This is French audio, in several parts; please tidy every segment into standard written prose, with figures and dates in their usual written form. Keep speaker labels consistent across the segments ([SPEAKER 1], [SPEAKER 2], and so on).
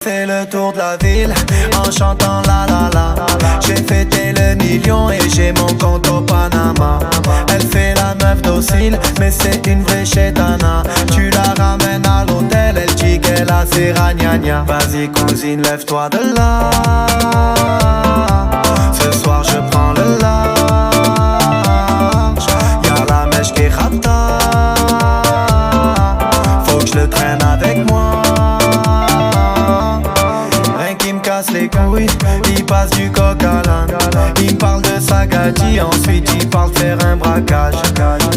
[SPEAKER 1] fais le tour de la ville en chantant la la la. J'ai fêté le million et j'ai mon compte au Panama. Elle fait la meuf docile, mais c'est une vraie chétana. Tu la ramènes à l'hôtel, elle dit qu'elle a ses ragnagnas. Vas-y cousine, lève-toi de là. Ce soir je prends le large. Y'a la mèche qui rata. Faut que je le traîne avec moi. Rien qui me casse les couilles, il passe du coq à l'âne. Il me parle de sa gadji, ensuite il parle de faire un braquage.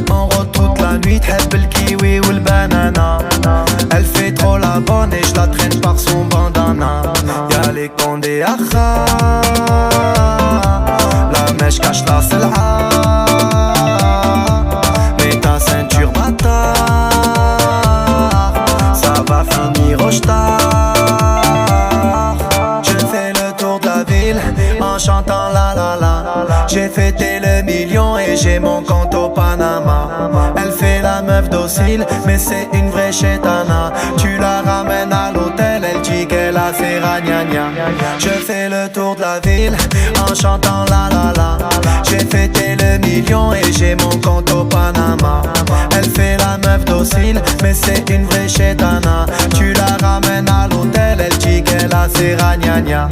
[SPEAKER 1] On roule toute la nuit, t'heb le kiwi ou le banana. Elle fait trop la bonne et je la traîne par son bandana. Y'a les condés à la mèche cache la selha. Mets ta ceinture bâtard, ça va finir au star. Je fais le tour de la ville en chantant la la la. J'ai fêté le million et j'ai mon compte au Panama. Elle fait la meuf docile, mais c'est une vraie chétana. Tu la ramènes à l'hôtel, elle dit qu'elle a ses ragnagnas. Je fais le tour de la ville en chantant la la la. J'ai fêté le million et j'ai mon compte au Panama. Elle fait la meuf docile, mais c'est une vraie chétana. Tu la ramènes à l'hôtel, elle dit qu'elle a ses ragnagnas.